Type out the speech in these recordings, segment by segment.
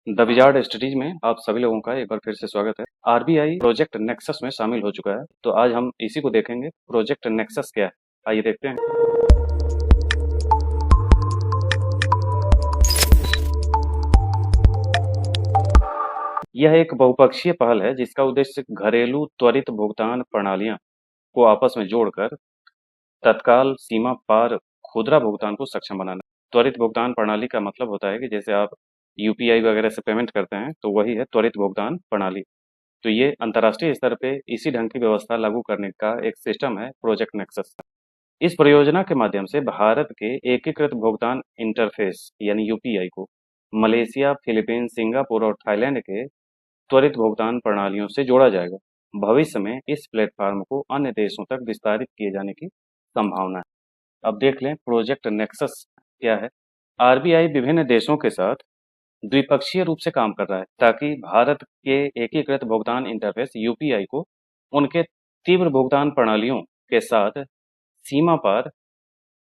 The wizard studies में आप सभी लोगों का एक बार फिर से स्वागत है। आरबीआई प्रोजेक्ट नेक्सस में शामिल हो चुका है, तो आज हम इसी को देखेंगे। प्रोजेक्ट नेक्सस क्या है, आइए देखते हैं। यह एक बहुपक्षीय पहल है जिसका उद्देश्य घरेलू त्वरित भुगतान प्रणालियां को आपस में जोड़कर तत्काल सीमा पार खुदरा भुगतान को सक्षम बनाना। त्वरित भुगतान प्रणाली का मतलब होता है कि जैसे आप यूपीआई वगैरह से पेमेंट करते हैं, तो वही है त्वरित भुगतान प्रणाली। तो ये अंतर्राष्ट्रीय स्तर पे इसी ढंग की व्यवस्था लागू करने का एक सिस्टम है प्रोजेक्ट नेक्सस। इस परियोजना के माध्यम से भारत के एकीकृत भुगतान इंटरफेस यानी यूपीआई को मलेशिया, फिलीपींस, सिंगापुर और थाईलैंड के त्वरित भुगतान प्रणालियों से जोड़ा जाएगा। भविष्य में इस प्लेटफॉर्म को अन्य देशों तक विस्तारित किए जाने की संभावना है। अब देख लें प्रोजेक्ट नेक्सस क्या है। आरबीआई विभिन्न देशों के साथ द्विपक्षीय रूप से काम कर रहा है ताकि भारत के एकीकृत भुगतान इंटरफेस यूपीआई को उनके तीव्र भुगतान प्रणालियों के साथ सीमा पार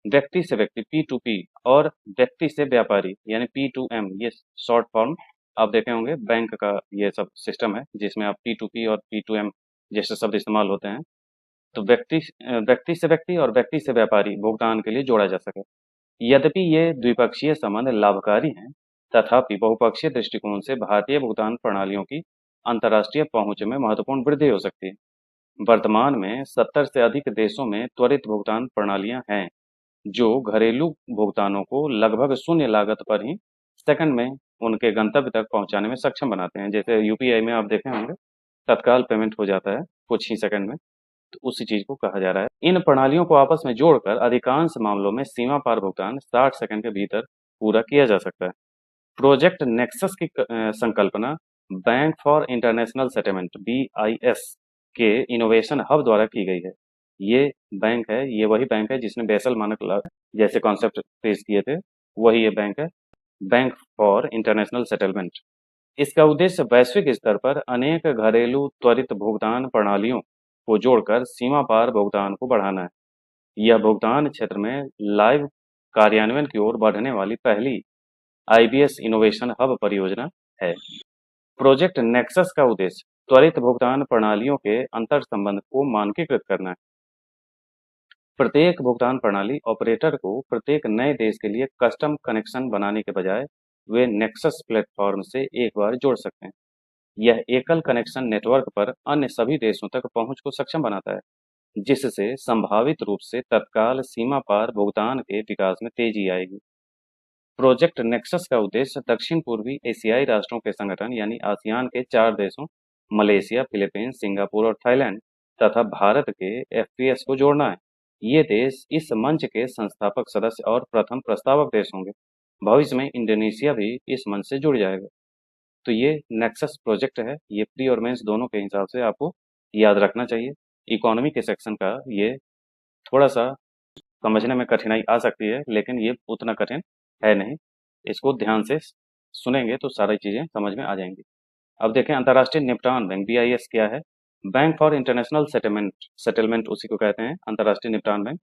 व्यक्ति से व्यक्ति पी टू पी और व्यक्ति से व्यापारी यानी पी टू एम, ये शॉर्ट फॉर्म आप देखे होंगे। बैंक का ये सब सिस्टम है जिसमें आप पी टू पी और पी टू एम जैसे शब्द इस्तेमाल होते हैं। तो व्यक्ति से व्यक्ति और व्यक्ति से व्यापारी भुगतान के लिए जोड़ा जा सके। यद्यपि ये द्विपक्षीय संबंध लाभकारी हैं, तथापि बहुपक्षीय दृष्टिकोण से भारतीय भुगतान प्रणालियों की अंतर्राष्ट्रीय पहुंच में महत्वपूर्ण वृद्धि हो सकती है। वर्तमान में 70 से अधिक देशों में त्वरित भुगतान प्रणालियां हैं जो घरेलू भुगतानों को लगभग शून्य लागत पर ही सेकंड में उनके गंतव्य तक पहुंचाने में सक्षम बनाते हैं। जैसे यूपीआई में आप देखे होंगे तत्काल पेमेंट हो जाता है कुछ ही सेकंड में, तो उसी चीज को कहा जा रहा है। इन प्रणालियों को आपस में जोड़कर अधिकांश मामलों में सीमा पार भुगतान 60 सेकंड के भीतर पूरा किया जा सकता है। प्रोजेक्ट नेक्सस की संकल्पना bank for international settlement BIS के इनोवेशन हब द्वारा की गई है। ये वही बैंक है जिसने बेसल मानक जैसे कॉन्सेप्ट पेश किए थे, वही ये बैंक है, बैंक फॉर इंटरनेशनल सेटलमेंट। इसका उद्देश्य वैश्विक स्तर पर अनेक घरेलू त्वरित भुगतान प्रणालियों को जोड़कर सीमा पार भुगतान को बढ़ाना है। यह भुगतान क्षेत्र में लाइव कार्यान्वयन की ओर बढ़ने वाली पहली आईबीएस इनोवेशन हब परियोजना है। प्रोजेक्ट नेक्सस का उद्देश्य त्वरित भुगतान प्रणालियों के अंतर संबंध को मानकीकृत करना है। प्रत्येक भुगतान प्रणाली ऑपरेटर को प्रत्येक नए देश के लिए कस्टम कनेक्शन बनाने के बजाय वे नेक्सस प्लेटफॉर्म से एक बार जोड़ सकते हैं। यह एकल कनेक्शन नेटवर्क पर अन्य सभी देशों तक पहुंच को सक्षम बनाता है, जिससे संभावित रूप से तत्काल सीमा पार भुगतान के विकास में तेजी आएगी। प्रोजेक्ट नेक्सस का उद्देश्य दक्षिण पूर्वी एशियाई राष्ट्रों के संगठन यानी आसियान के 4 देशों मलेशिया, फिलीपींस, सिंगापुर और थाईलैंड तथा भारत के एफपीएस को जोड़ना है। ये देश इस मंच के संस्थापक सदस्य और प्रथम प्रस्तावक देश होंगे। भविष्य में इंडोनेशिया भी इस मंच से जुड़ जाएगा। तो ये नेक्सस प्रोजेक्ट है, ये प्री और मेंस दोनों के हिसाब से आपको याद रखना चाहिए। इकोनॉमी के सेक्शन का ये थोड़ा सा समझने में कठिनाई आ सकती है, लेकिन ये उतना कठिन है नहीं। इसको ध्यान से सुनेंगे तो सारी चीज़ें समझ में आ जाएंगी। अब देखें अंतर्राष्ट्रीय निपटान बैंक बीआईएस क्या है। Bank for international settlement settlement उसी को कहते हैं, अंतर्राष्ट्रीय निपटान बैंक।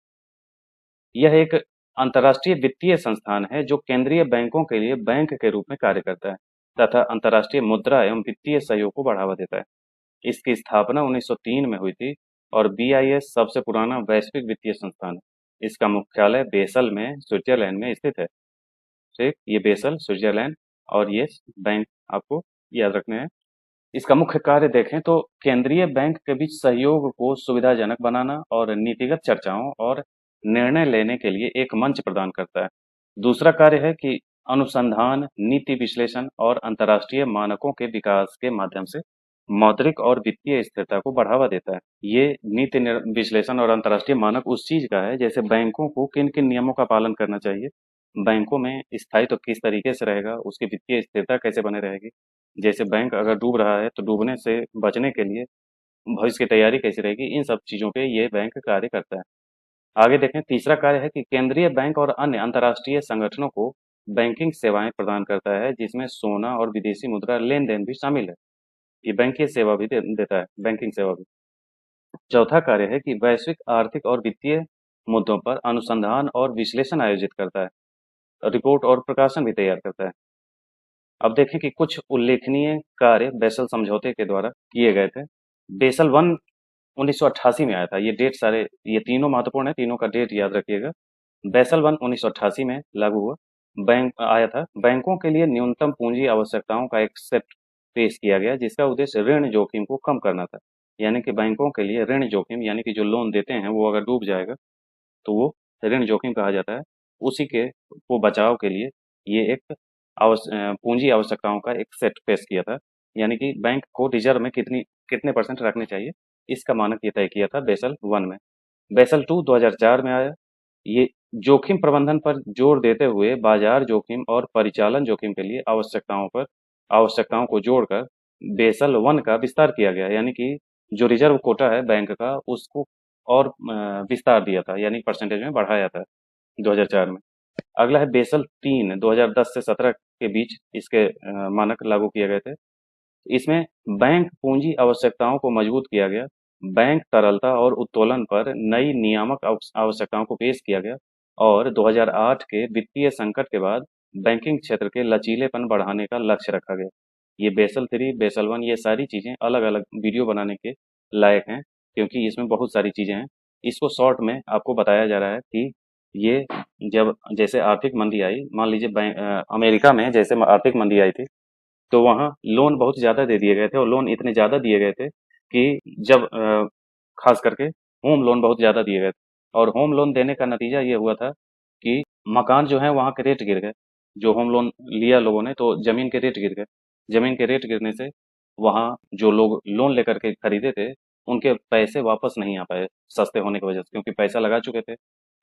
यह एक अंतर्राष्ट्रीय वित्तीय संस्थान है जो केंद्रीय बैंकों के लिए बैंक के रूप में कार्य करता है तथा अंतर्राष्ट्रीय मुद्रा एवं वित्तीय सहयोग को बढ़ावा देता है। इसकी स्थापना 1903 में हुई थी और बीआईएस सबसे पुराना वैश्विक वित्तीय संस्थान है। इसका मुख्यालय बेसल में स्विट्जरलैंड में स्थित है। ठीक, ये बेसल स्विट्जरलैंड और ये बैंक आपको याद रखने हैं। इसका मुख्य कार्य देखें तो केंद्रीय बैंक के बीच सहयोग को सुविधाजनक बनाना और नीतिगत चर्चाओं और निर्णय लेने के लिए एक मंच प्रदान करता है। दूसरा कार्य है कि अनुसंधान, नीति विश्लेषण और अंतर्राष्ट्रीय मानकों के विकास के माध्यम से मौद्रिक और वित्तीय स्थिरता को बढ़ावा देता है। ये विश्लेषण और अंतर्राष्ट्रीय मानक उस चीज का है, जैसे बैंकों को किन किन नियमों का पालन करना चाहिए, बैंकों में स्थायित्व किस तरीके से रहेगा, उसकी वित्तीय स्थिरता कैसे बने रहेगी। जैसे बैंक अगर डूब रहा है तो डूबने से बचने के लिए भविष्य की तैयारी कैसी रहेगी, इन सब चीज़ों पे ये बैंक कार्य करता है। आगे देखें, तीसरा कार्य है कि केंद्रीय बैंक और अन्य अंतर्राष्ट्रीय संगठनों को बैंकिंग सेवाएं प्रदान करता है, जिसमें सोना और विदेशी मुद्रा लेन-देन भी शामिल है। ये बैंकिंग सेवा भी देता है, बैंकिंग सेवा भी। चौथा कार्य है कि वैश्विक आर्थिक और वित्तीय मुद्दों पर अनुसंधान और विश्लेषण आयोजित करता है, रिपोर्ट और प्रकाशन भी तैयार करता है। अब देखें कि कुछ उल्लेखनीय कार्य बेसल समझौते के द्वारा किए गए थे। बेसल वन 1988 में आया था। ये डेट सारे, ये तीनों महत्वपूर्ण है, तीनों का डेट याद रखिएगा। बेसल वन 1988 में लागू हुआ, बैंक आया था। बैंकों के लिए न्यूनतम पूंजी आवश्यकताओं का एक सेट पेश किया गया, जिसका उद्देश्य ऋण जोखिम को कम करना था। यानी कि बैंकों के लिए ऋण जोखिम, यानी कि जो लोन देते हैं वो अगर डूब जाएगा तो वो ऋण जोखिम कहा जाता है। उसी के को बचाव के लिए ये एक पूंजी आवश्यकताओं का एक सेट पेश किया था। यानी कि बैंक को रिजर्व में कितने परसेंट रखने चाहिए, इसका मानक ये तय किया था बेसल वन में। बेसल टू 2004 में आया। ये जोखिम प्रबंधन पर जोर देते हुए बाजार जोखिम और परिचालन जोखिम के लिए आवश्यकताओं को जोड़कर बेसल वन का विस्तार किया गया। यानी कि जो रिजर्व कोटा है बैंक का, उसको और विस्तार दिया था, यानी परसेंटेज में बढ़ाया था 2004 में। अगला है बेसल तीन, 2010 से 17 के बीच इसके मानक लागू किए गए थे। इसमें बैंक पूंजी आवश्यकताओं को मजबूत किया गया। बैंक तरलता और उत्तोलन पर नई नियामक आवश्यकताओं को पेश किया गया और 2008 के वित्तीय संकट के बाद बैंकिंग क्षेत्र के लचीलेपन बढ़ाने का लक्ष्य रखा गया। ये बेसल थ्री, बेसल वन, ये सारी चीज़ें अलग-अलग वीडियो बनाने के लायक हैं, क्योंकि इसमें बहुत सारी चीज़ें हैं। इसको शॉर्ट में आपको बताया जा रहा है कि ये जब जैसे आर्थिक मंदी आई, मान लीजिए अमेरिका में जैसे आर्थिक मंदी आई थी, तो वहाँ लोन बहुत ज़्यादा दे दिए गए थे और लोन इतने ज़्यादा दिए गए थे कि जब खास करके होम लोन बहुत ज़्यादा दिए गए थे, और होम लोन देने का नतीजा ये हुआ था कि मकान जो है वहाँ के रेट गिर गए। जो होम लोन लिया लोगों ने, तो ज़मीन के रेट गिर गए। ज़मीन के रेट गिरने से वहाँ जो लोग लोन लेकर के खरीदे थे, उनके पैसे वापस नहीं आ पाए सस्ते होने की वजह से, क्योंकि पैसा लगा चुके थे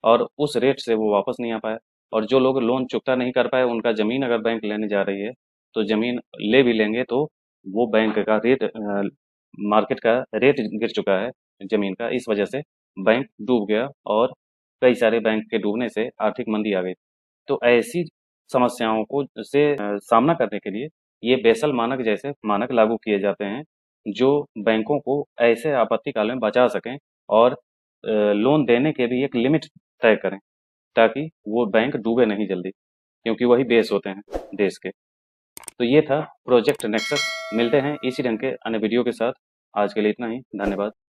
और उस रेट से वो वापस नहीं आ पाए। और जो लोग लोन चुकता नहीं कर पाए, उनका ज़मीन अगर बैंक लेने जा रही है, तो ज़मीन ले भी लेंगे तो वो बैंक का रेट मार्केट का रेट गिर चुका है ज़मीन का, इस वजह से बैंक डूब गया और कई सारे बैंक के डूबने से आर्थिक मंदी आ गई। तो ऐसी समस्याओं को सामना करने के लिए ये बेसल मानक जैसे मानक लागू किए जाते हैं, जो बैंकों को ऐसे आपातकाल में बचा सकें और लोन देने के भी एक लिमिट तय करें, ताकि वो बैंक डूबे नहीं जल्दी, क्योंकि वही बेस होते हैं देश के। तो ये था प्रोजेक्ट नेक्सस। मिलते हैं इसी ढंग के अन्य वीडियो के साथ। आज के लिए इतना ही। धन्यवाद।